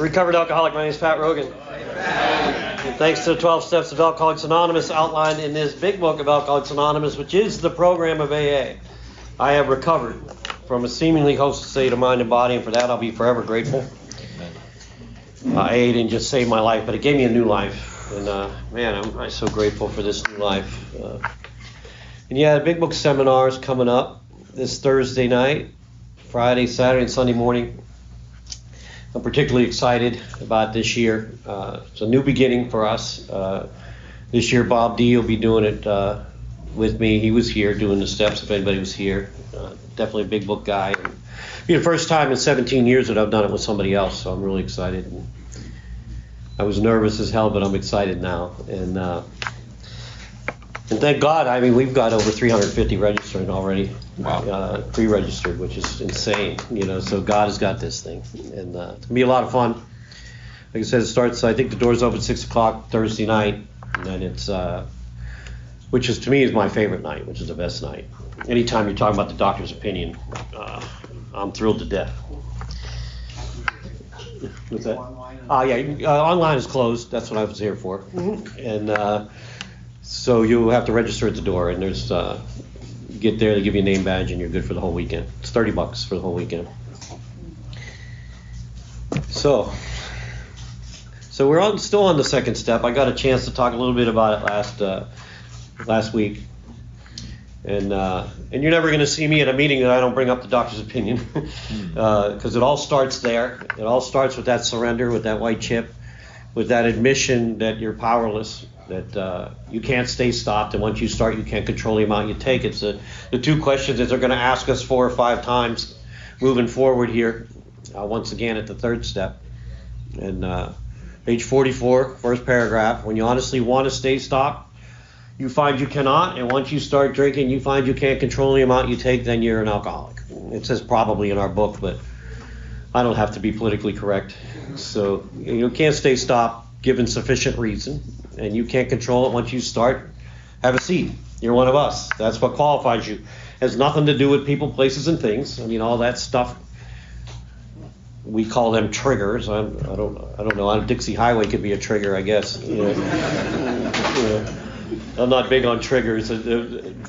Recovered alcoholic, my name is Pat Rogan. And thanks to the 12 Steps of Alcoholics Anonymous outlined in this big book of Alcoholics Anonymous, which is the program of AA, I have recovered from a seemingly hopeless state of mind and body, and for that I'll be forever grateful. AA didn't just save my life, but it gave me a new life. And man, I'm so grateful for this new life. And yeah, the big book seminar is coming up this Thursday night, Friday, Saturday, and Sunday morning. I'm particularly excited about this year. It's a new beginning for us. This year, Bob D will be doing it with me. He was here doing the steps if anybody was here. Definitely a big book guy. It'll be the first time in 17 years that I've done it with somebody else, so I'm really excited. And I was nervous as hell, but I'm excited now. And thank God, I mean, we've got over 350 registered already. Wow. Pre-registered, which is insane, so God has got this thing. And it's going to be a lot of fun. Like I said, it starts, I think the doors open at 6 o'clock Thursday night, and then it's, which is, to me, is my favorite night, which is the best night. Anytime you're talking about the doctor's opinion, I'm thrilled to death. What's that? Online is closed. That's what I was here for. And so you have to register at the door, and there's get there, they give you a name badge, and you're good for the whole weekend. It's $30 for the whole weekend. So we're still on the second step. I got a chance to talk a little bit about it last week, and you're never going to see me at a meeting that I don't bring up the doctor's opinion, because it all starts there. It all starts with that surrender, with that white chip, with that admission that you're powerless, that you can't stay stopped, and once you start, you can't control the amount you take. It's the two questions that they're going to ask us 4 or 5 times moving forward here, once again at the third step. And page 44, first paragraph, when you honestly want to stay stopped, you find you cannot, and once you start drinking, you find you can't control the amount you take, then you're an alcoholic. It says probably in our book, but I don't have to be politically correct. So you can't stay stopped given sufficient reason, and you can't control it once you start. Have a seat. You're one of us. That's what qualifies you. It has nothing to do with people, places, and things. I mean, all that stuff, we call them triggers. I don't know. Dixie Highway could be a trigger, I guess. I'm not big on triggers.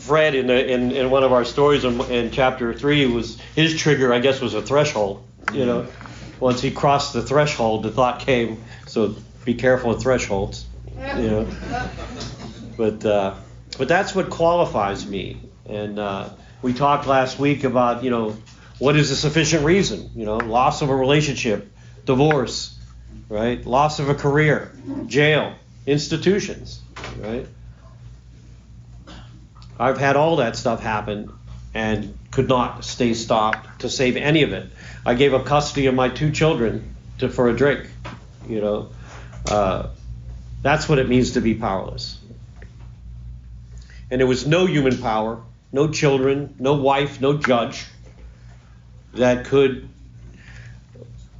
Fred, in one of our stories in chapter 3, was his trigger, I guess, was a threshold. Once he crossed the threshold, the thought came. So be careful with thresholds. But that's what qualifies me. And we talked last week about what is a sufficient reason. Loss of a relationship, divorce, right? Loss of a career, jail, institutions, right? I've had all that stuff happen and could not stay stopped to save any of it. I gave up custody of my 2 children for a drink. That's what it means to be powerless. And there was no human power, no children, no wife, no judge that could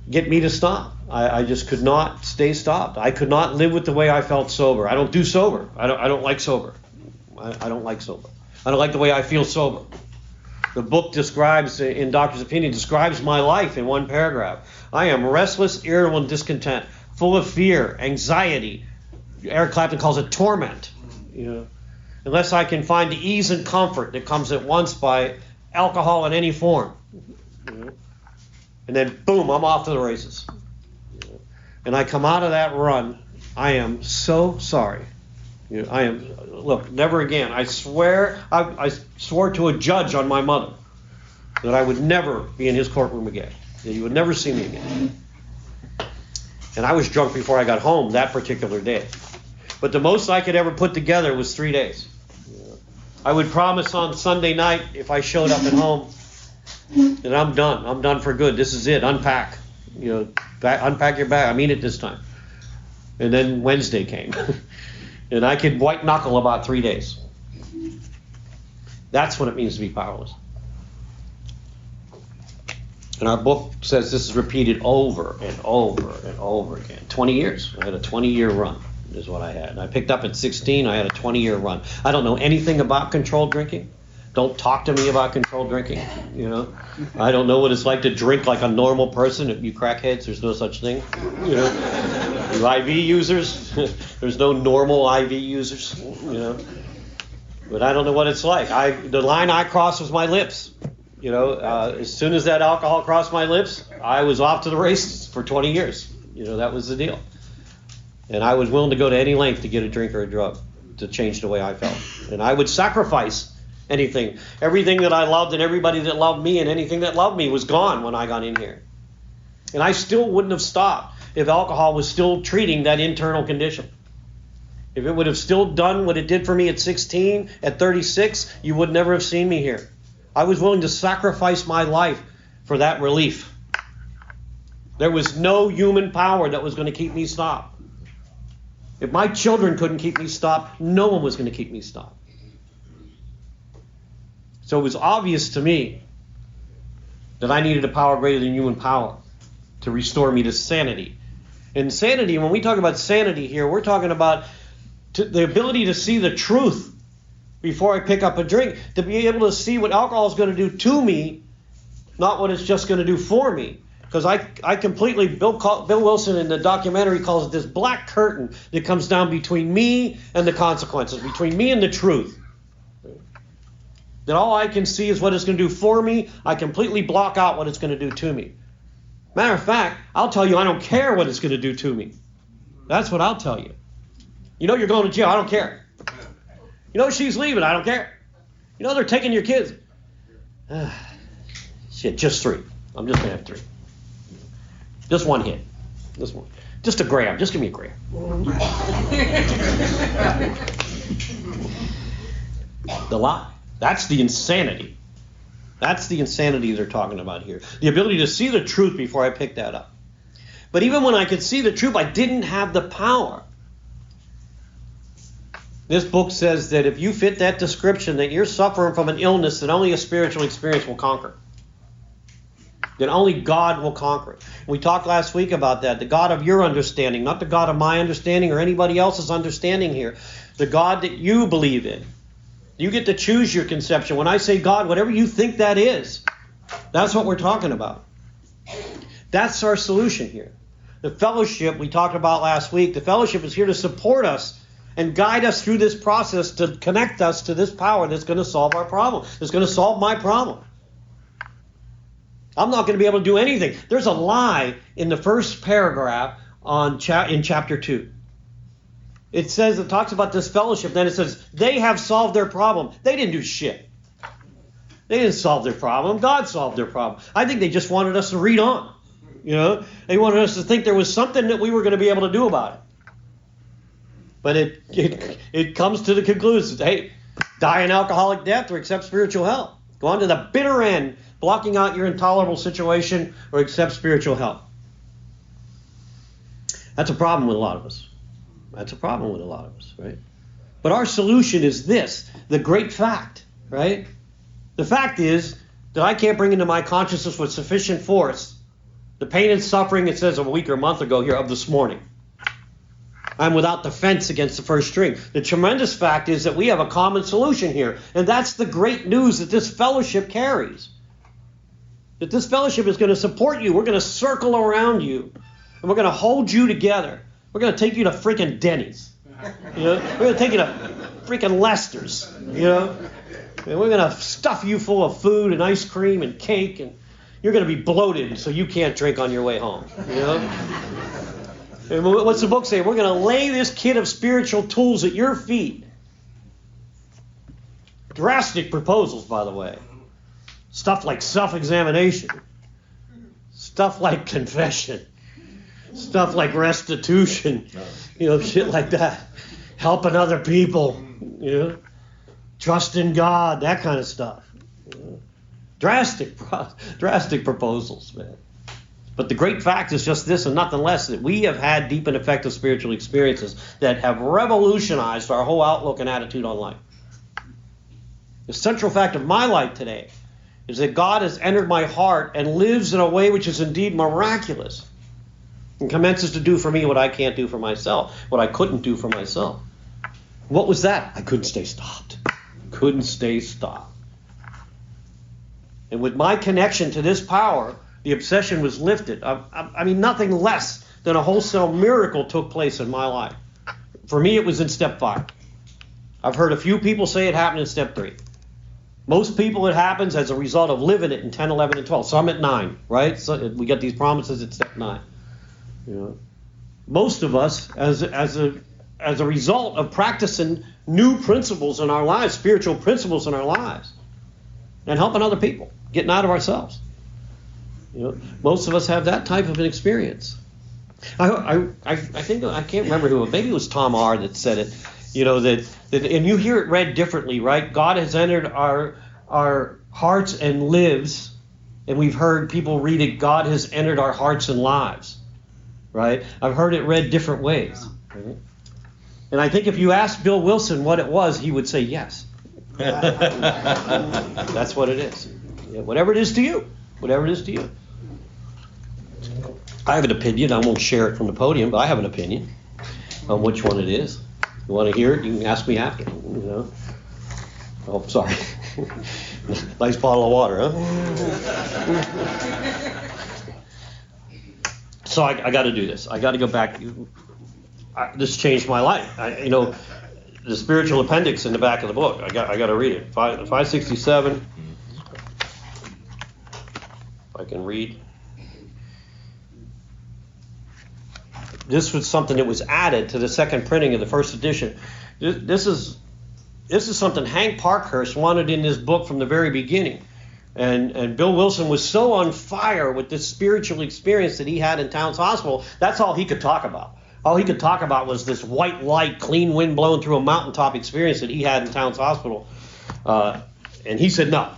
get me to stop. I just could not stay stopped. I could not live with the way I felt sober. I don't do sober. I don't like sober. I don't like sober. I don't like the way I feel sober. The book describes, in Doctor's Opinion, describes my life in one paragraph. I am restless, irritable, and discontent, full of fear, anxiety. Eric Clapton calls it torment. Unless I can find the ease and comfort that comes at once by alcohol in any form. And then, boom, I'm off to the races. And I come out of that run, I am so sorry. Look, never again. I swear, I swore to a judge on my mother that I would never be in his courtroom again, that he would never see me again. And I was drunk before I got home that particular day. But the most I could ever put together was 3 days. I would promise on Sunday night, if I showed up at home, that I'm done. I'm done for good. This is it. Unpack. Unpack your bag. I mean it this time. And then Wednesday came. And I could white knuckle about 3 days. That's what it means to be powerless. And our book says this is repeated over and over and over again. 20 years. I had a 20-year run is what I had. I picked up at 16. I had a 20-year run. I don't know anything about controlled drinking. Don't talk to me about controlled drinking. You know, I don't know what it's like to drink like a normal person. You crackheads, there's no such thing. You know, you IV users, there's no normal IV users. You know, but I don't know what it's like. The line I crossed was my lips. You know, as soon as that alcohol crossed my lips, I was off to the races for 20 years. You know, that was the deal. And I was willing to go to any length to get a drink or a drug to change the way I felt. And I would sacrifice anything. Everything that I loved and everybody that loved me and anything that loved me was gone when I got in here. And I still wouldn't have stopped if alcohol was still treating that internal condition. If it would have still done what it did for me at 16, at 36, you would never have seen me here. I was willing to sacrifice my life for that relief. There was no human power that was going to keep me stopped. If my children couldn't keep me stopped, no one was going to keep me stopped. So it was obvious to me that I needed a power greater than human power to restore me to sanity. And sanity, when we talk about sanity here, we're talking about the ability to see the truth before I pick up a drink, to be able to see what alcohol is going to do to me, not what it's just going to do for me. Because I completely, Bill Wilson in the documentary calls it this black curtain that comes down between me and the consequences, between me and the truth. That all I can see is what it's going to do for me. I completely block out what it's going to do to me. Matter of fact, I'll tell you I don't care what it's going to do to me. That's what I'll tell you. You know you're going to jail, I don't care. You know she's leaving, I don't care. You know they're taking your kids. Shit, just 3. I'm just going to have 3. Just one hit. Just one. Just a gram. Just give me a gram. The lie. That's the insanity. That's the insanity they're talking about here. The ability to see the truth before I pick that up. But even when I could see the truth, I didn't have the power. This book says that if you fit that description, that you're suffering from an illness that only a spiritual experience will conquer. That only God will conquer it. We talked last week about that. The God of your understanding, not the God of my understanding or anybody else's understanding here. The God that you believe in. You get to choose your conception. When I say God, whatever you think that is, that's what we're talking about. That's our solution here. The fellowship we talked about last week, the fellowship is here to support us and guide us through this process to connect us to this power that's going to solve our problem. That's going to solve my problem. I'm not going to be able to do anything. There's a lie in the first paragraph in chapter 2. It talks about this fellowship. Then it says, they have solved their problem. They didn't do shit. They didn't solve their problem. God solved their problem. I think they just wanted us to read on. You know, they wanted us to think there was something that we were going to be able to do about it. But it comes to the conclusion, hey, die an alcoholic death or accept spiritual help. Go on to the bitter end, blocking out your intolerable situation, or accept spiritual help. That's a problem with a lot of us. That's a problem with a lot of us, right? But our solution is this, the great fact, right? The fact is that I can't bring into my consciousness with sufficient force the pain and suffering, it says a week or a month ago here, of this morning. I'm without defense against the first string. The tremendous fact is that we have a common solution here. And that's the great news that this fellowship carries. That this fellowship is going to support you. We're going to circle around you. And we're going to hold you together. We're going to take you to freaking Denny's. You know? We're going to take you to freaking Lester's. You know? And we're going to stuff you full of food and ice cream and cake. And you're going to be bloated so you can't drink on your way home. You know? And what's the book say? We're going to lay this kit of spiritual tools at your feet. Drastic proposals, by the way. Stuff like self-examination. Stuff like confession. Stuff like restitution. You know, shit like that. Helping other people. You know, trust in God. That kind of stuff. You know? Drastic proposals, man. But the great fact is just this and nothing less, that we have had deep and effective spiritual experiences that have revolutionized our whole outlook and attitude on life. The central fact of my life today is that God has entered my heart and lives in a way which is indeed miraculous and commences to do for me what I can't do for myself, what I couldn't do for myself. What was that? I couldn't stay stopped. Couldn't stay stopped. And with my connection to this power, the obsession was lifted. I mean, nothing less than a wholesale miracle took place in my life. For me, it was in step 5. I've heard a few people say it happened in step 3. Most people, it happens as a result of living it in 10, 11, and 12. Some at 9, right? So we get these promises at step 9. You know, most of us, as a result of practicing new principles in our lives, spiritual principles in our lives, and helping other people, getting out of ourselves. You know, most of us have that type of an experience. I think, I can't remember who, maybe it was Tom R. that said it. You know, that and you hear it read differently, right? God has entered our hearts and lives, and we've heard people read it, God has entered our hearts and lives, right? I've heard it read different ways. Right? And I think if you asked Bill Wilson what it was, he would say yes. That's what it is. Yeah, whatever it is to you. Whatever it is to you. I have an opinion. I won't share it from the podium, but I have an opinion on which one it is. You want to hear it? You can ask me after. You know. Oh, sorry. Nice bottle of water, huh? So I got to do this. I got to go back. This changed my life. You know, the spiritual appendix in the back of the book. I got to read it. 567. If I can read. This was something that was added to the second printing of the first edition. This is something Hank Parkhurst wanted in this book from the very beginning. And Bill Wilson was so on fire with this spiritual experience that he had in Towns Hospital, that's all he could talk about. All he could talk about was this white light, clean wind blowing through a mountaintop experience that he had in Towns Hospital. And he said no.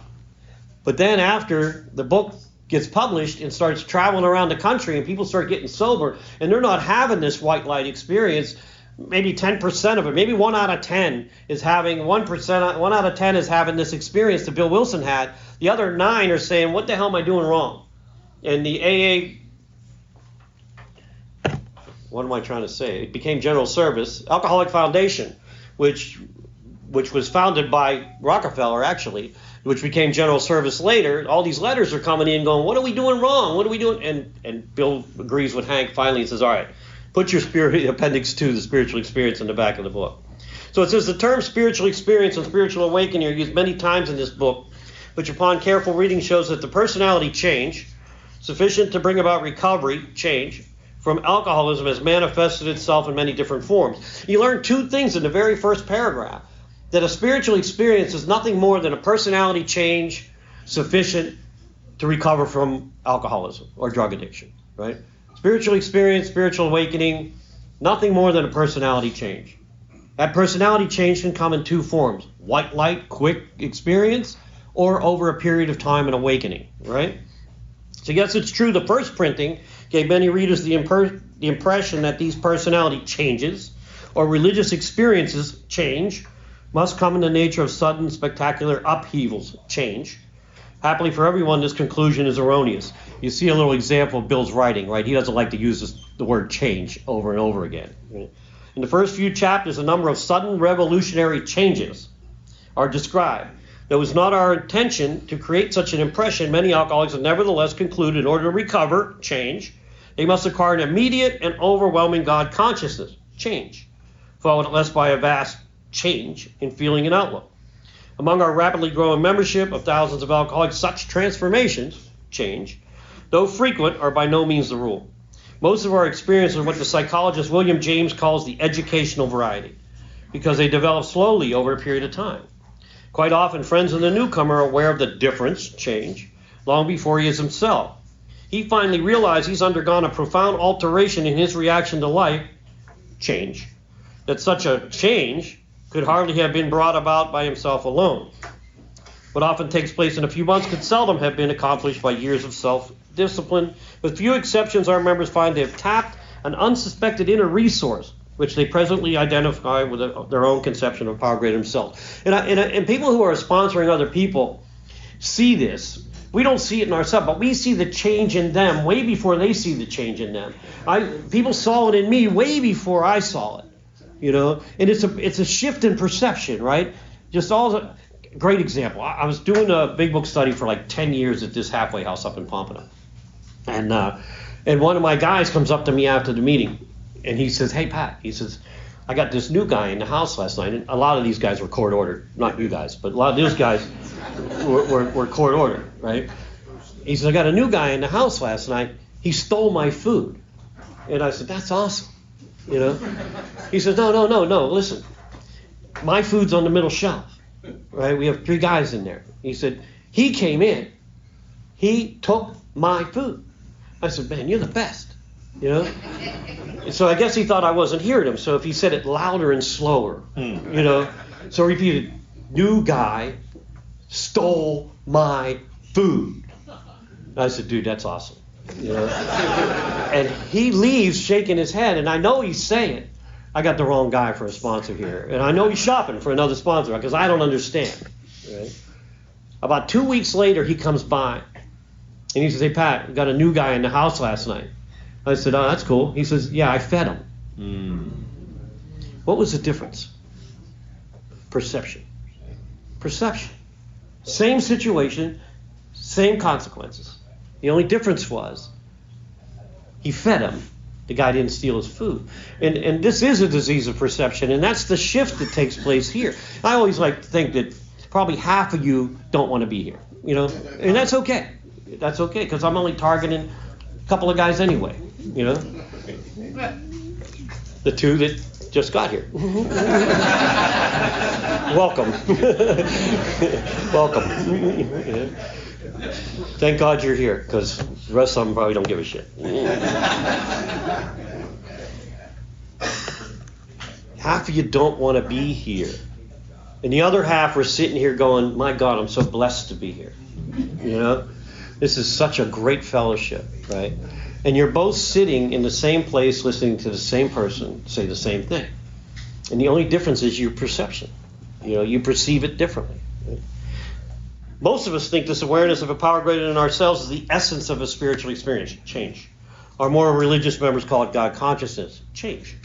But then after the book gets published and starts traveling around the country and people start getting sober and they're not having this white light experience, maybe 10% of it, maybe 1 out of 10 is having 1%, 1 out of 10 is having this experience that Bill Wilson had. The other 9 are saying, what the hell am I doing wrong? And the AA, what am I trying to say? It became General Service, Alcoholic Foundation, which was founded by Rockefeller actually, which became General Service later. All these letters are coming in going, what are we doing wrong? What are we doing? And Bill agrees with Hank finally and says, all right, put your appendix 2, the spiritual experience, in the back of the book. So it says the term spiritual experience and spiritual awakening are used many times in this book, which upon careful reading shows that the personality change, sufficient to bring about recovery, change, from alcoholism has manifested itself in many different forms. You learn 2 things in the very first paragraph. That a spiritual experience is nothing more than a personality change sufficient to recover from alcoholism or drug addiction, right? Spiritual experience, spiritual awakening, nothing more than a personality change. That personality change can come in 2 forms: white light, quick experience, or over a period of time an awakening, right? So yes, it's true the first printing gave many readers the impression that these personality changes or religious experiences change must come in the nature of sudden, spectacular upheavals, change. Happily for everyone, this conclusion is erroneous. You see a little example of Bill's writing, right? He doesn't like to use the word change over and over again. Right? In the first few chapters, a number of sudden revolutionary changes are described. Though it was not our intention to create such an impression, many alcoholics have nevertheless concluded in order to recover, change, they must acquire an immediate and overwhelming God consciousness, change, followed at least by a vast change in feeling and outlook. Among our rapidly growing membership of thousands of alcoholics, such transformations, change, though frequent, are by no means the rule. Most of our experiences are what the psychologist William James calls the educational variety, because they develop slowly over a period of time. Quite often, friends of the newcomer are aware of the difference, change, long before he is himself. He finally realized he's undergone a profound alteration in his reaction to life, change, that such a change could hardly have been brought about by himself alone. What often takes place in a few months could seldom have been accomplished by years of self-discipline. With few exceptions, our members find they have tapped an unsuspected inner resource, which they presently identify with their own conception of power greater themselves. And people who are sponsoring other people see this. We don't see it in ourselves, but we see the change in them way before they see the change in them. People saw it in me way before I saw it. You know, and it's a shift in perception, right? great example. I was doing a big book study for like 10 years at this halfway house up in Pompano. And one of my guys comes up to me after the meeting, and he says, hey, Pat, he says, I got this new guy in the house last night. And a lot of these guys were court ordered. Not you guys, but a lot of those guys were court ordered, right? He says, I got a new guy in the house last night. He stole my food. And I said, that's awesome, you know? He says, no, listen. My food's on the middle shelf, right? We have 3 guys in there. He said, he came in. He took my food. I said, man, you're the best, you know? And so I guess he thought I wasn't hearing him. So if he said it louder and slower, you know? So I repeated, new guy stole my food. I said, dude, that's awesome. You know? And he leaves shaking his head, and I know he's saying, I got the wrong guy for a sponsor here. And I know he's shopping for another sponsor because I don't understand. Right? About 2 weeks later, he comes by, and he says, hey, Pat, we got a new guy in the house last night. I said, oh, that's cool. He says, yeah, I fed him. What was the difference? Perception. Perception. Same situation, same consequences. The only difference was he fed him. The guy didn't steal his food. And this is a disease of perception, and that's the shift that takes place here. I always like to think that probably half of you don't want to be here, you know, and that's okay. That's okay, because I'm only targeting a couple of guys anyway, you know. The 2 that just got here. Welcome. Welcome. Thank God you're here, because the rest of them probably don't give a shit. Half of you don't want to be here. And the other half are sitting here going, my God, I'm so blessed to be here. You know? This is such a great fellowship, right? And you're both sitting in the same place listening to the same person say the same thing. And the only difference is your perception. You know, you perceive it differently. Right? Most of us think this awareness of a power greater than ourselves is the essence of a spiritual experience, change. Our more religious members call it God consciousness, change.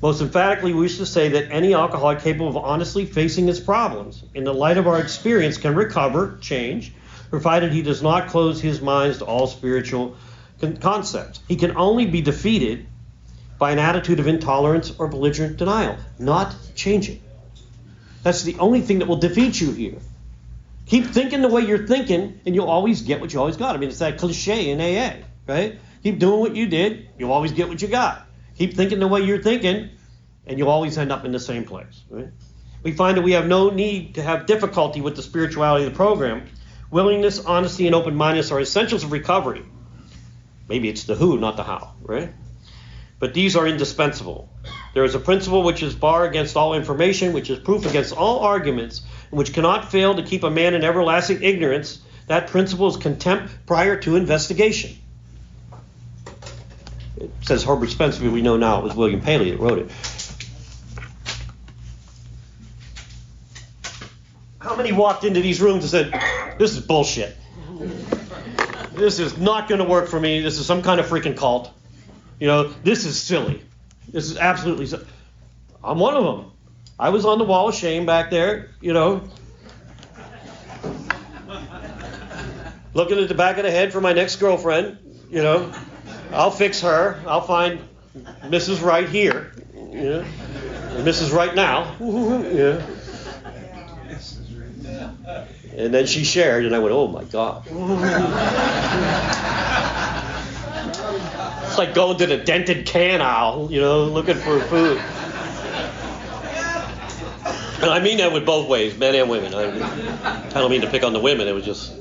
Most emphatically, we wish to say that any alcoholic capable of honestly facing his problems in the light of our experience can recover, change, provided he does not close his mind to all spiritual concepts. He can only be defeated by an attitude of intolerance or belligerent denial, not changing. That's the only thing that will defeat you here. Keep thinking the way you're thinking, and you'll always get what you always got. I mean, it's that cliche in AA, right? Keep doing what you did, you'll always get what you got. Keep thinking the way you're thinking, and you'll always end up in the same place, right? We find that we have no need to have difficulty with the spirituality of the program. Willingness, honesty, and open-mindedness are essentials of recovery. Maybe it's the who, not the how, right? But these are indispensable. There is a principle which is bar against all information, which is proof against all arguments, and which cannot fail to keep a man in everlasting ignorance. That principle is contempt prior to investigation. It says Herbert Spencer, we know now it was William Paley that wrote it. How many walked into these rooms and said, this is bullshit. This is not going to work for me. This is some kind of freaking cult. You know, this is silly. This is absolutely silly. I'm one of them. I was on the wall of shame back there, you know, looking at the back of the head for my next girlfriend, you know. I'll fix her. I'll find Mrs. Right here, you know, or Mrs. Right now, yeah. And then she shared, and I went, oh my God. It's like going to the dented can aisle, you know, looking for food. And I mean that with both ways, men and women. I don't mean to pick on the women. It was just...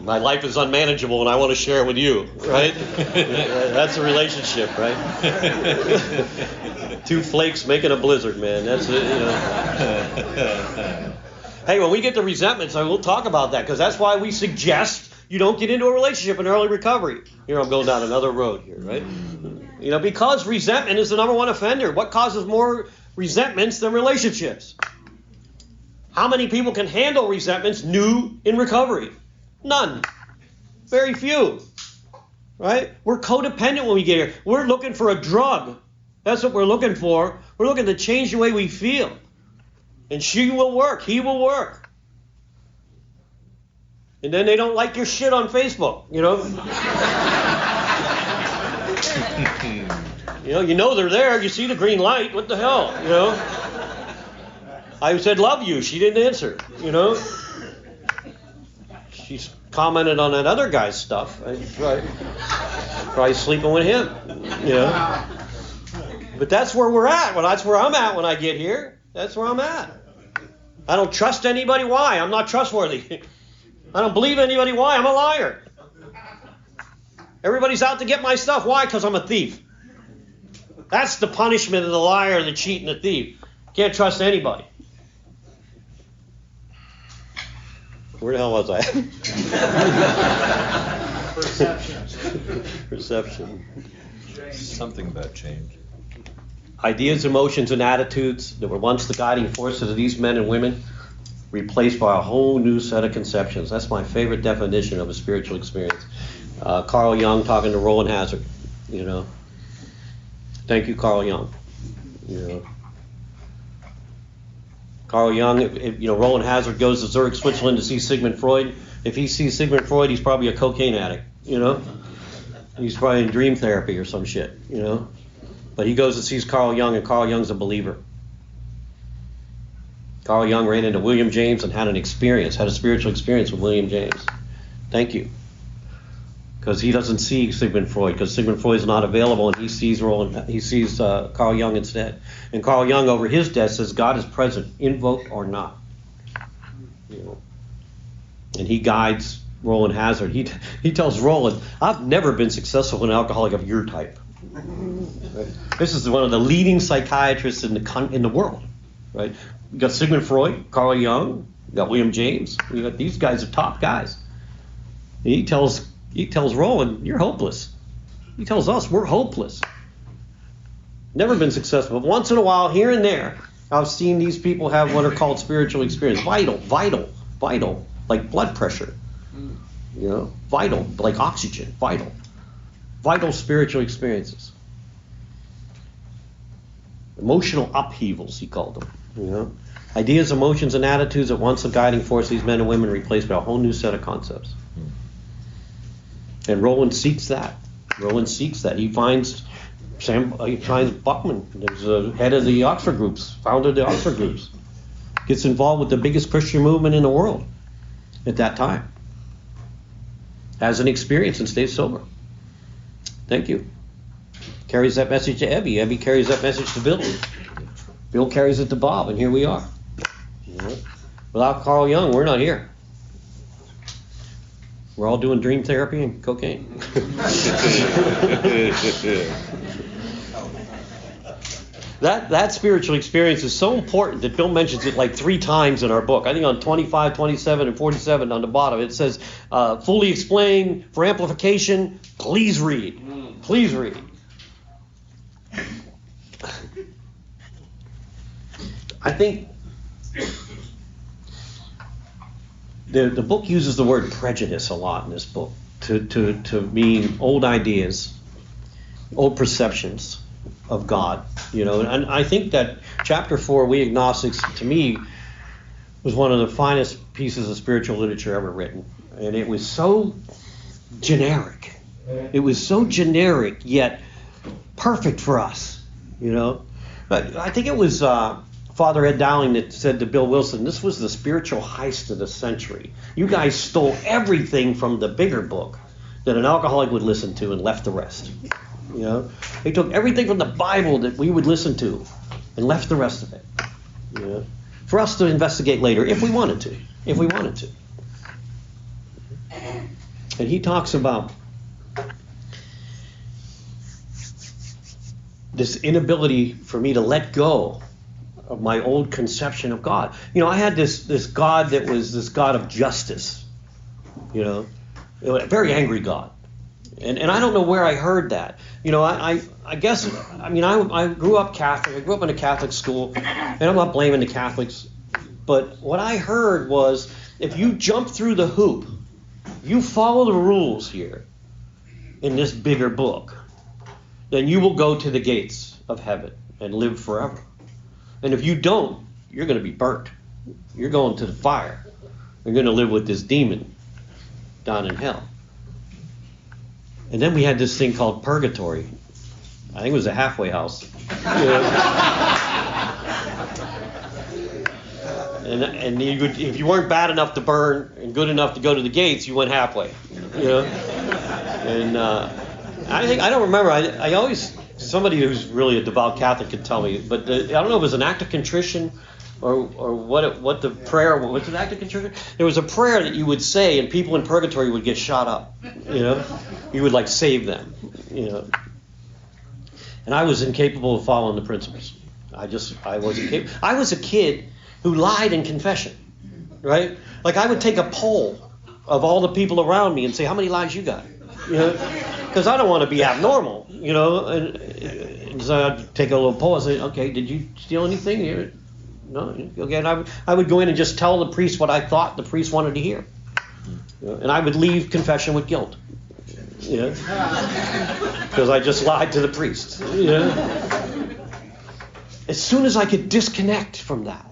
My life is unmanageable, and I want to share it with you, right? That's a relationship, right? 2 flakes making a blizzard, man. That's it, you know. Hey, when we get to resentments, I will talk about that, because that's why we suggest you don't get into a relationship in early recovery. Here, I'm going down another road here, right? You know, because resentment is the number one offender. What causes more resentments than relationships? How many people can handle resentments new in recovery? None. Very few. Right? We're codependent when we get here. We're looking for a drug. That's what we're looking for. We're looking to change the way we feel. And she will work. He will work. And then they don't like your shit on Facebook, you know. You know they're there. You see the green light. What the hell, you know? I said, love you. She didn't answer, you know. She's commented on that other guy's stuff. Probably sleeping with him, you know. But that's where we're at. Well, that's where I'm at when I get here. That's where I'm at. I don't trust anybody. Why? I'm not trustworthy. I don't believe anybody. Why? I'm a liar. Everybody's out to get my stuff. Why? Because I'm a thief. That's the punishment of the liar, the cheat, and the thief. Can't trust anybody. Where the hell was I? Perception. Something about change. Ideas, emotions, and attitudes that were once the guiding forces of these men and women, replaced by a whole new set of conceptions. That's my favorite definition of a spiritual experience. Carl Jung talking to Roland Hazard, you know. Thank you, Carl Jung. You know. Carl Jung, Roland Hazard goes to Zurich, Switzerland to see Sigmund Freud. If he sees Sigmund Freud, he's probably a cocaine addict, you know. He's probably in dream therapy or some shit, you know. But he goes and sees Carl Jung, and Carl Jung's a believer. Carl Jung ran into William James and had a spiritual experience with William James. Thank you. Because he doesn't see Sigmund Freud, because Sigmund Freud is not available, and he sees Carl Jung instead. And Carl Jung, over his death, says God is present, invoked or not. You know. And he guides Roland Hazard. He tells Roland, I've never been successful with an alcoholic of your type. This is one of the leading psychiatrists in the world, right? You got Sigmund Freud, Carl Jung, you got William James. You got these guys are top guys. And he tells Roland, you're hopeless. He tells us we're hopeless. Never been successful. But once in a while, here and there, I've seen these people have what are called spiritual experience. Vital, like blood pressure. You know, vital, like oxygen, vital spiritual experiences. Emotional upheavals, he called them. You know, ideas, emotions, and attitudes at once the guiding force of these men and women, replaced by a whole new set of concepts. And Roland seeks that. He finds Buckman, who's the head of the Oxford groups, founded the Oxford groups. Gets involved with the biggest Christian movement in the world at that time. Has an experience and stays sober. Thank you. Carries that message to Ebby. Ebby carries that message to Bill. Bill carries it to Bob, and here we are. You know? Without Carl Jung, we're not here. We're all doing dream therapy and cocaine. That spiritual experience is so important that Bill mentions it like 3 times in our book. I think on 25, 27, and 47 on the bottom it says, fully explained for amplification, please read. Please read. I think the book uses the word prejudice a lot in this book to mean old ideas, old perceptions of God, you know. And I think that chapter 4, We Agnostics, to me, was one of the finest pieces of spiritual literature ever written. And it was so generic. It was so generic, yet perfect for us, you know. But I think it was Father Ed Dowling that said to Bill Wilson, this was the spiritual heist of the century. You guys stole everything from the bigger book that an alcoholic would listen to and left the rest. You know, they took everything from the Bible that we would listen to and left the rest of it. You know, for us to investigate later if we wanted to. And he talks about this inability for me to let go of my old conception of God. You know, I had this God that was this God of justice. You know, a very angry God. And I don't know where I heard that. You know, I guess, I mean, I grew up Catholic. I grew up in a Catholic school, and I'm not blaming the Catholics. But what I heard was, if you jump through the hoop, you follow the rules here in this bigger book, then you will go to the gates of heaven and live forever. And if you don't, you're going to be burnt. You're going to the fire. You're going to live with this demon down in hell. And then we had this thing called purgatory. I think it was a halfway house. And if you weren't bad enough to burn and good enough to go to the gates, you went halfway. And I don't remember. I always, somebody who's really a devout Catholic could tell me, but I don't know if it was an act of contrition or what the prayer was. An act of contrition. There was a prayer that you would say, and people in purgatory would get shot up. You would like save them. And I was incapable of following the principles. I wasn't capable. I was a kid who lied in confession, right? Like I would take a poll of all the people around me and say, how many lies you got? Because I don't want to be abnormal, and so I'd take a little poll and say, okay, did you steal anything? No? Okay, and I would go in and just tell the priest what I thought the priest wanted to hear. And I would leave confession with guilt. Because I just lied to the priest. As soon as I could disconnect from that,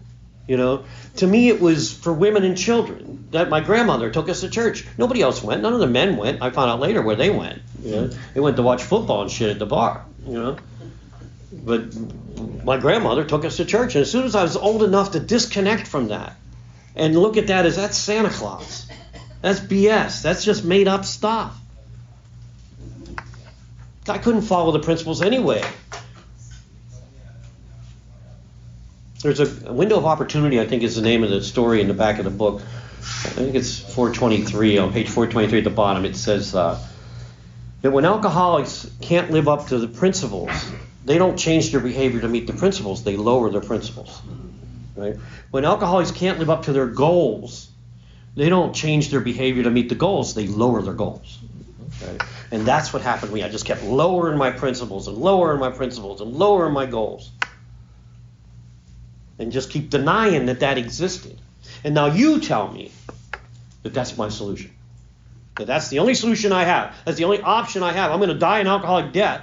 to me it was for women and children. That my grandmother took us to church. Nobody else went. None of the men went. I found out later where they went. They went to watch football and shit at the bar. But my grandmother took us to church, and as soon as I was old enough to disconnect from that and look at that as that's Santa Claus, that's BS. That's just made up stuff. I couldn't follow the principles anyway. There's a window of opportunity, I think is the name of the story in the back of the book. I think it's 423, on page 423 at the bottom. It says that when alcoholics can't live up to the principles, they don't change their behavior to meet the principles, they lower their principles. Right? When alcoholics can't live up to their goals, they don't change their behavior to meet the goals, they lower their goals. Right? And that's what happened to me. I just kept lowering my principles and lowering my principles and lowering my goals. And just keep denying that existed. And now you tell me that that's my solution. That that's the only solution I have. That's the only option I have. I'm going to die in alcoholic debt,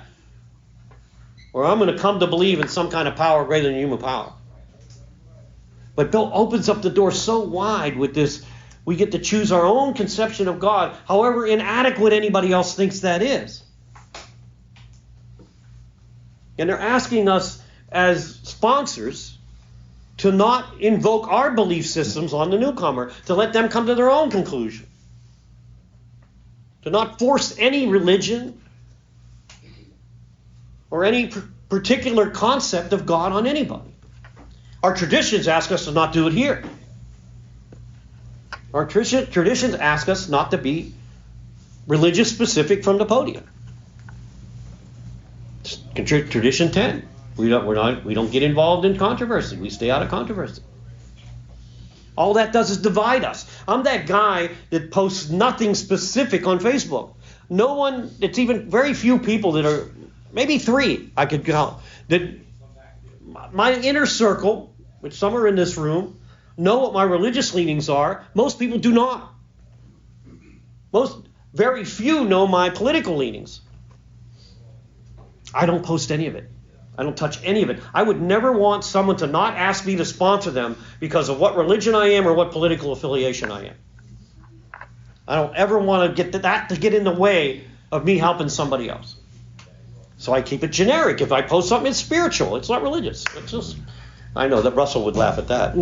or I'm going to come to believe in some kind of power greater than human power. But Bill opens up the door so wide with this. We get to choose our own conception of God, however inadequate anybody else thinks that is. And they're asking us as sponsors to not invoke our belief systems on the newcomer, to let them come to their own conclusion. To not force any religion or any particular concept of God on anybody. Our traditions ask us to not do it here. Our traditions ask us not to be religious specific from the podium. Tradition 10. We don't get involved in controversy. We stay out of controversy. All that does is divide us. I'm that guy that posts nothing specific on Facebook. No one, it's even very few people that are, maybe 3 I could count, that my inner circle, which some are in this room, know what my religious leanings are. Most people do not. Very few know my political leanings. I don't post any of it. I don't touch any of it. I would never want someone to not ask me to sponsor them because of what religion I am or what political affiliation I am. I don't ever want to get that to get in the way of me helping somebody else. So I keep it generic. If I post something, it's spiritual. It's not religious. It's just, I know that Russell would laugh at that.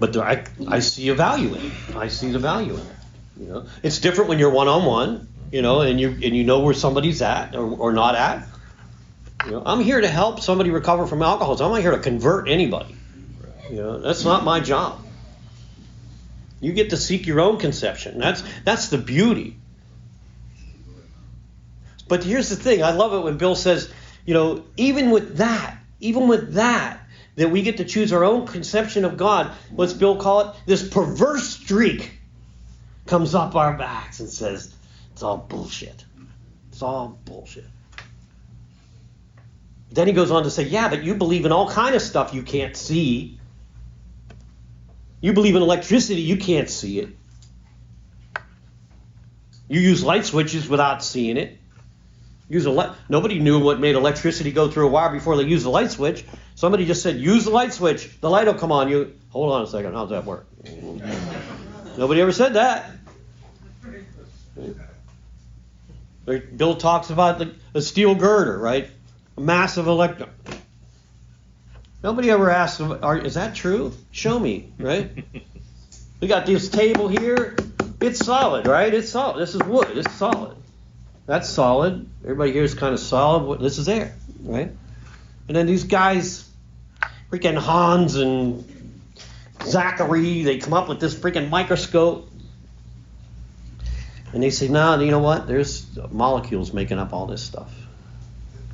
But I see a value in it. I see the value in it. It's different when you're one-on-one. And you know where somebody's at or not at. I'm here to help somebody recover from alcoholism. I'm not here to convert anybody. That's not my job. You get to seek your own conception. That's the beauty. But here's the thing. I love it when Bill says, even with that, that we get to choose our own conception of God. What's Bill call it? This perverse streak comes up our backs and says, it's all bullshit. It's all bullshit. Then he goes on to say, yeah, but you believe in all kind of stuff you can't see. You believe in electricity, you can't see it. You use light switches without seeing it. Use a light. Nobody knew what made electricity go through a wire before they used the light switch. Somebody just said, use the light switch. The light will come on. You hold on a second. How's that work? Nobody ever said that. Bill talks about a steel girder, right? A massive electron. Nobody ever asked, is that true? Show me, right? We got this table here. It's solid, right? It's solid. This is wood. It's solid. That's solid. Everybody here is kind of solid. This is air, right? And then these guys, freaking Hans and Zachary, they come up with this freaking microscope. And they say, no, you know what? There's molecules making up all this stuff.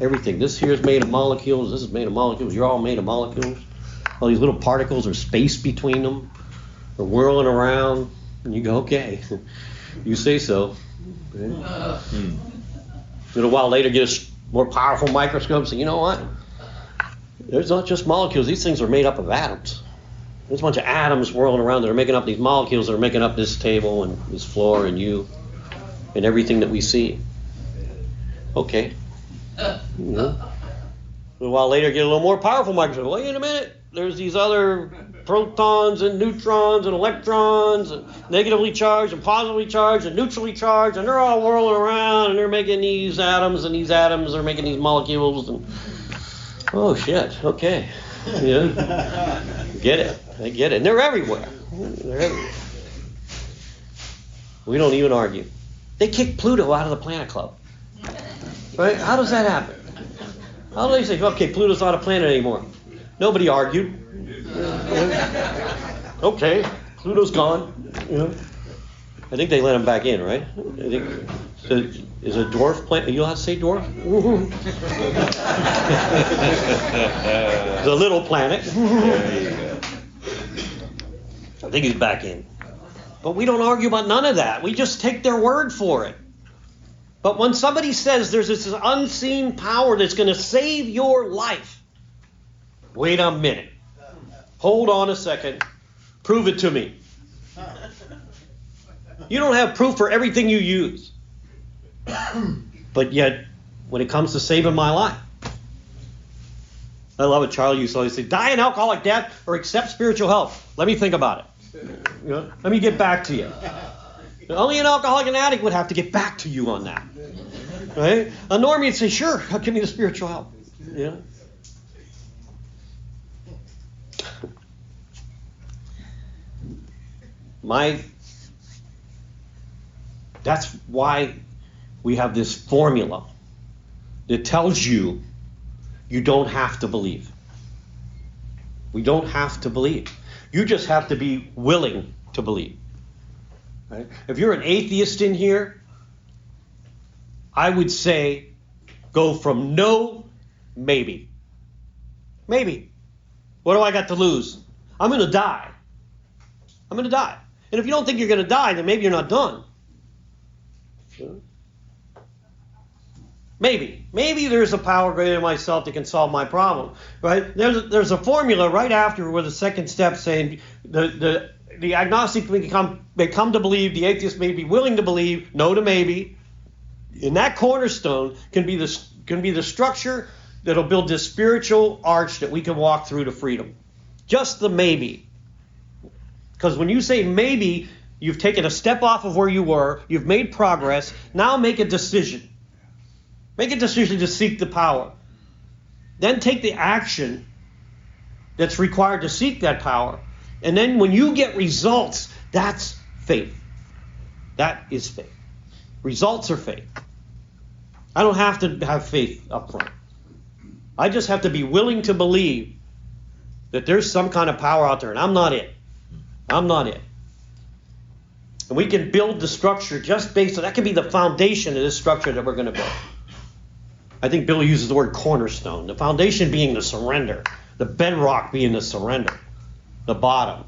Everything. This here is made of molecules. This is made of molecules. You're all made of molecules. All these little particles are space between them. They're whirling around. And you go, okay. You say so. Okay. A little while later, get a more powerful microscope and say, you know what? There's not just molecules. These things are made up of atoms. There's a bunch of atoms whirling around that are making up these molecules that are making up this table and this floor and you and everything that we see. Okay. A little while later, get a little more powerful microscope. Wait a minute. There's these other protons and neutrons and electrons and negatively charged and positively charged and neutrally charged, and they're all whirling around and they're making these atoms, and these atoms are making these molecules. And oh shit, okay. Yeah. Get it. I get it. And they're everywhere. They're everywhere. We don't even argue. They kicked Pluto out of the Planet Club. Right? How does that happen? How do they say, okay, Pluto's not a planet anymore? Nobody argued. Okay, Pluto's gone. You know, I think they let him back in, right? I think is a dwarf planet. Are you allowed to say dwarf? It's a little planet. I think he's back in. But we don't argue about none of that. We just take their word for it. But when somebody says there's this unseen power that's going to save your life, wait a minute. Hold on a second. Prove it to me. You don't have proof for everything you use. But yet, when it comes to saving my life, I love it. Charlie used to always say, die an alcoholic death or accept spiritual help. Let me think about it. You know, let me get back to you. Only an alcoholic and addict would have to get back to you on that. Right? A normie would say, sure, I'll give me the spiritual help. Yeah. That's why we have this formula that tells you you don't have to believe. We don't have to believe. You just have to be willing to believe. Right? If you're an atheist in here, I would say go from no, maybe. Maybe. What do I got to lose? I'm going to die. I'm going to die. And if you don't think you're going to die, then maybe you're not done. Maybe. Maybe there's a power greater than myself that can solve my problem. Right? There's a formula right after where the second step saying the agnostic may come to believe, the atheist may be willing to believe, no to maybe. And that cornerstone can be the structure that'll build this spiritual arch that we can walk through to freedom. Just the maybe. Because when you say maybe, you've taken a step off of where you were, you've made progress, now make a decision. Make a decision to seek the power. Then take the action that's required to seek that power. And then when you get results, that's faith. That is faith. Results are faith. I don't have to have faith up front. I just have to be willing to believe that there's some kind of power out there, and I'm not it. I'm not it. And we can build the structure just based on that. Can be the foundation of this structure that we're going to build. I think Bill uses the word cornerstone. The foundation being the surrender. The bedrock being the surrender. The bottom.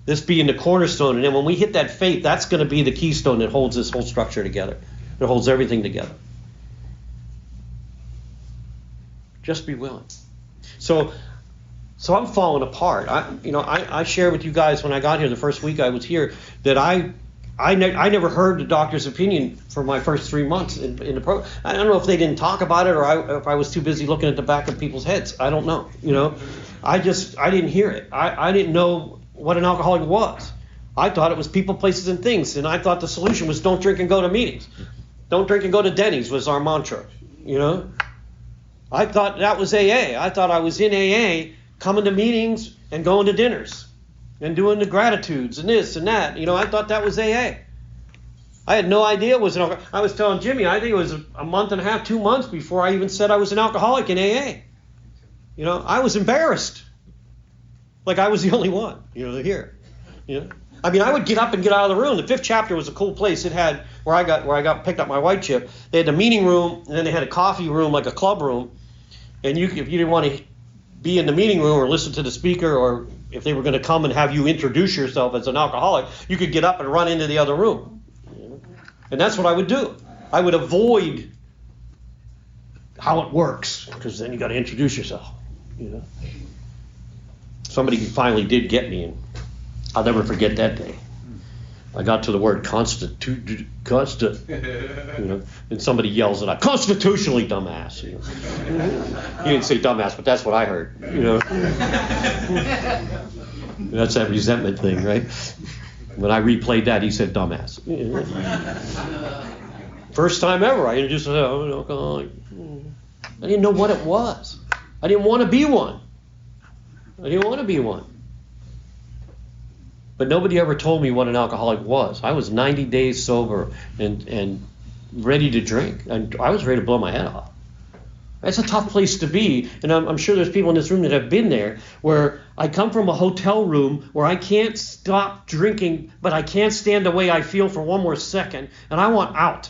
This being the cornerstone. And then when we hit that faith, that's going to be the keystone that holds this whole structure together. That holds everything together. Just be willing. So I'm falling apart. I shared with you guys when I got here, the first week I was here, that I I never heard the doctor's opinion for my first 3 months in the program. I don't know if they didn't talk about it or if I was too busy looking at the back of people's heads. I don't know. I didn't hear it. I didn't know what an alcoholic was. I thought it was people, places, and things, and I thought the solution was don't drink and go to meetings. Don't drink and go to Denny's was our mantra. I thought that was AA. I thought I was in AA, coming to meetings and going to dinners and doing the gratitudes and this and that. I thought that was AA. I had no idea it was an alcoholic. I was telling Jimmy, I think it was a month and a half, 2 months before I even said I was an alcoholic in AA. I was embarrassed. Like I was the only one, here. I mean, I would get up and get out of the room. The 5th chapter was a cool place. It had where I got picked up my white chip. They had the meeting room, and then they had a coffee room, like a club room. And if you didn't want to be in the meeting room or listen to the speaker, or if they were going to come and have you introduce yourself as an alcoholic, you could get up and run into the other room. And that's what I would do. I would avoid how it works, because then you got to introduce yourself. Somebody finally did get me, and I'll never forget that day. I got to the word constant, and somebody yells at I, constitutionally, dumbass. He didn't say dumbass, but that's what I heard. That's that resentment thing, right? When I replayed that, he said dumbass. First time ever, I introduced myself. I'm an alcoholic. I didn't know what it was. I didn't want to be one. But nobody ever told me what an alcoholic was. I was 90 days sober and ready to drink. And I was ready to blow my head off. That's a tough place to be. And I'm sure there's people in this room that have been there, where I come from a hotel room where I can't stop drinking, but I can't stand the way I feel for one more second, and I want out.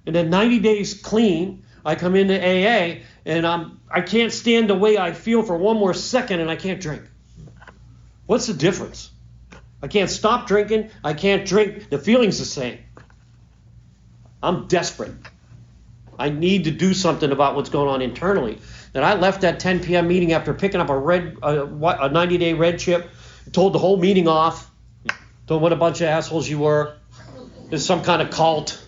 And then 90 days clean, I come into AA, and I can't stand the way I feel for one more second, and I can't drink. What's the difference? I can't stop drinking. I can't drink. The feeling's the same. I'm desperate. I need to do something about what's going on internally. And I left that 10 p.m. meeting after picking up a 90-day red chip, told the whole meeting off, told what a bunch of assholes you were. There's some kind of cult.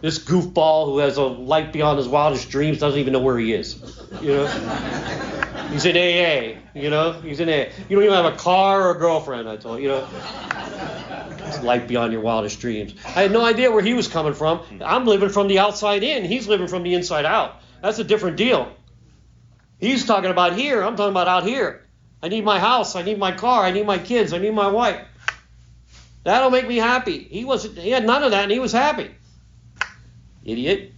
This goofball who has a life beyond his wildest dreams doesn't even know where he is. He's in AA, he's in AA. You don't even have a car or a girlfriend, I told you, It's life beyond your wildest dreams. I had no idea where he was coming from. I'm living from the outside in. He's living from the inside out. That's a different deal. He's talking about here. I'm talking about out here. I need my house. I need my car. I need my kids. I need my wife. That'll make me happy. He had none of that, and he was happy. Idiot.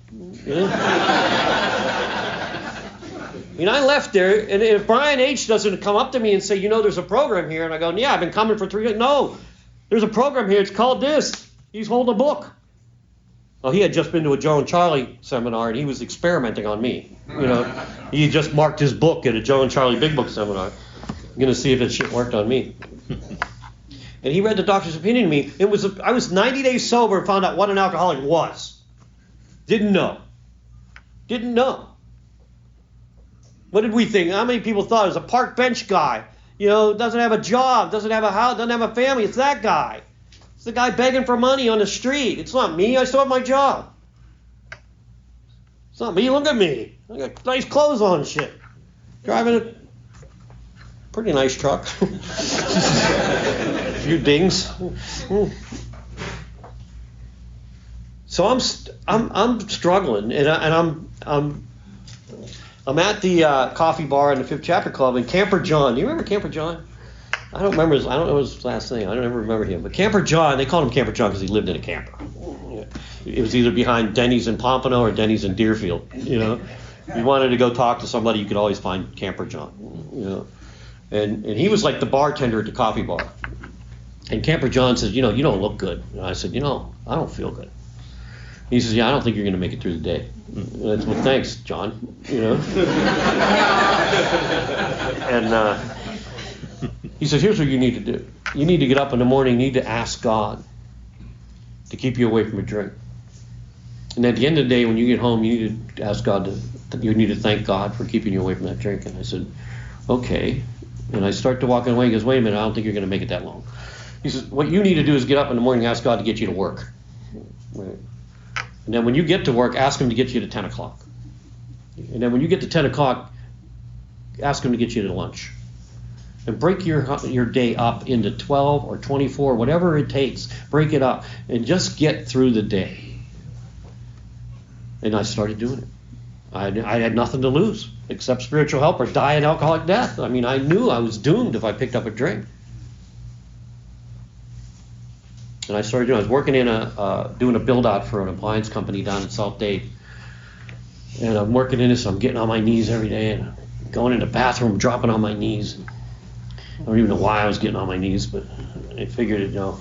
I left there, and if Brian H. doesn't come up to me and say, there's a program here, and I go, yeah, I've been coming for 3 years. No, there's a program here. It's called this. He's holding a book. Well, he had just been to a Joe and Charlie seminar, and he was experimenting on me. He had just marked his book at a Joe and Charlie Big Book seminar. I'm going to see if that shit worked on me. And he read the doctor's opinion to me. I was 90 days sober and found out what an alcoholic was. Didn't know. What did we think? How many people thought it was a park bench guy? Doesn't have a job, doesn't have a house, doesn't have a family. It's that guy. It's the guy begging for money on the street. It's not me. I still have my job. It's not me. Look at me. I got nice clothes on and shit. Driving a pretty nice truck. A few dings. So I'm struggling, and I'm at the coffee bar in the 5th Chapter Club, and Camper John. Do you remember Camper John? I don't know his last name. I don't ever remember him. But Camper John, they called him Camper John because he lived in a camper. It was either behind Denny's in Pompano or Denny's in Deerfield. If you wanted to go talk to somebody, you could always find Camper John. And he was like the bartender at the coffee bar. And Camper John says, you don't look good. And I said, I don't feel good. He says, yeah, I don't think you're going to make it through the day. And I said, well, thanks, John. And he says, here's what you need to do. You need to get up in the morning, you need to ask God to keep you away from a drink. And at the end of the day, when you get home, you need to ask God you need to thank God for keeping you away from that drink. And I said, okay. And I start to walk away. He goes, wait a minute, I don't think you're going to make it that long. He says, what you need to do is get up in the morning and ask God to get you to work. Right? And then when you get to work, ask him to get you to 10 o'clock. And then when you get to 10 o'clock, ask him to get you to lunch. And break your day up into 12 or 24, whatever it takes. Break it up and just get through the day. And I started doing it. I had nothing to lose except spiritual help or die an alcoholic death. I mean, I knew I was doomed if I picked up a drink. And I started doing. I was working in doing a build out for an appliance company down in South Dade. And I'm working in this. So I'm getting on my knees every day and going in the bathroom, dropping on my knees. I don't even know why I was getting on my knees, but I figured, you know,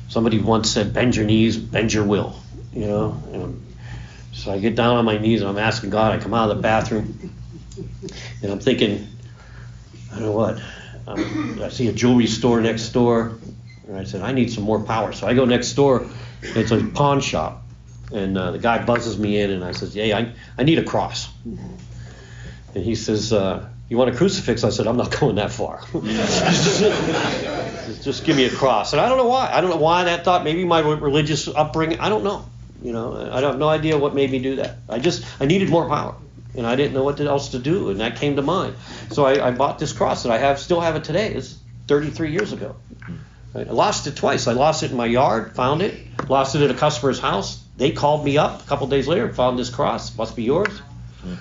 somebody once said, bend your knees, bend your will, you know. And so I get down on my knees and I'm asking God. I come out of the bathroom and I'm thinking, I don't know what. I see a jewelry store next door. And I said, I need some more power. So I go next door. It's a pawn shop. And the guy buzzes me in and I says, yeah, I need a cross. And he says, you want a crucifix? I said, I'm not going that far. Just give me a cross. And I don't know why. I don't know why that thought. Maybe my religious upbringing. I don't know. You know, I have no idea what made me do that. I needed more power. And I didn't know what else to do. And that came to mind. So I bought this cross and still have it today. It's 33 years ago. I lost it twice. I lost it in my yard, found it. Lost it at a customer's house. They called me up a couple days later and found this cross. Must be yours.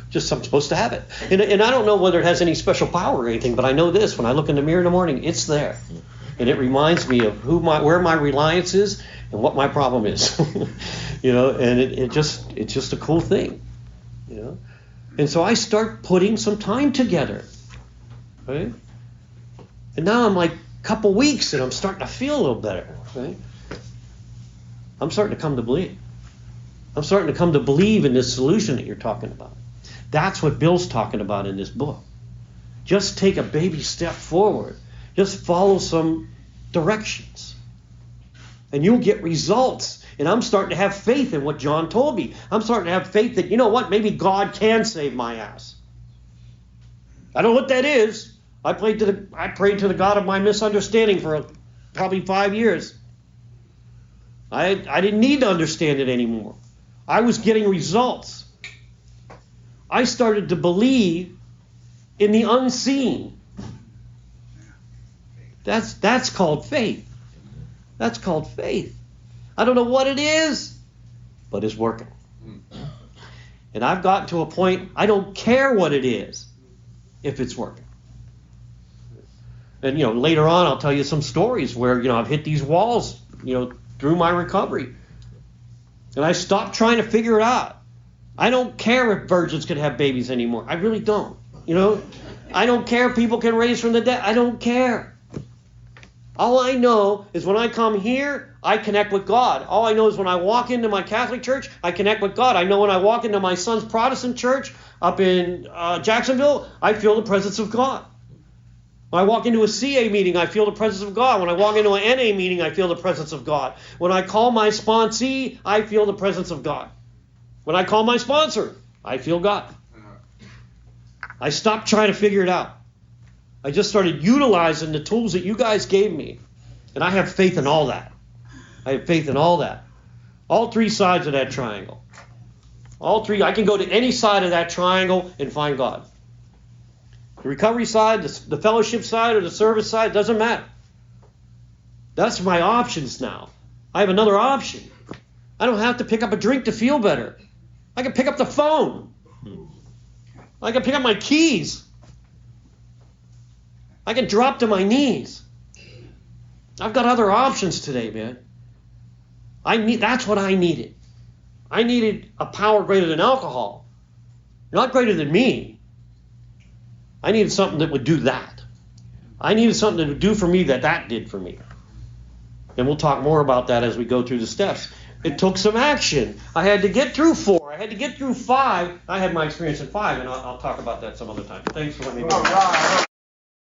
Just I'm supposed to have it. And I don't know whether it has any special power or anything, but I know this. When I look in the mirror in the morning, it's there. And it reminds me of where my reliance is and what my problem is. You know, and it's just a cool thing. You know? And so I start putting some time together. Right? And now I'm like a couple weeks and I'm starting to feel a little better. Right? I'm starting to come to believe. I'm starting to come to believe in this solution that you're talking about. That's what Bill's talking about in this book. Just take a baby step forward. Just follow some directions. And you'll get results. And I'm starting to have faith in what John told me. I'm starting to have faith that, you know what, maybe God can save my ass. I don't know what that is. I prayed to the God of my misunderstanding for probably 5 years. I didn't need to understand it anymore. I was getting results. I started to believe in the unseen. That's called faith. That's called faith. I don't know what it is, but it's working. And I've gotten to a point, I don't care what it is if it's working. And, you know, later on I'll tell you some stories where, you know, I've hit these walls, you know, through my recovery. And I stopped trying to figure it out. I don't care if virgins can have babies anymore. I really don't. You know, I don't care if people can raise from the dead. I don't care. All I know is when I come here, I connect with God. All I know is when I walk into my Catholic church, I connect with God. I know when I walk into my son's Protestant church up in Jacksonville, I feel the presence of God. When I walk into a CA meeting, I feel the presence of God. When I walk into an NA meeting, I feel the presence of God. When I call my sponsee, I feel the presence of God. When I call my sponsor, I feel God. I stopped trying to figure it out. I just started utilizing the tools that you guys gave me. And I have faith in all that. I have faith in all that. All three sides of that triangle. All three. I can go to any side of that triangle and find God. The recovery side, the fellowship side, or the service side, doesn't matter. That's my options now. I have another option. I don't have to pick up a drink to feel better. I can pick up the phone. I can pick up my keys. I can drop to my knees. I've got other options today, man. That's what I needed. I needed a power greater than alcohol. Not greater than me. I needed something that would do that. I needed something that would do for me that did for me. And we'll talk more about that as we go through the steps. It took some action. I had to get through 4. I had to get through 5. I had my experience in 5, and I'll talk about that some other time. Thanks for letting me know.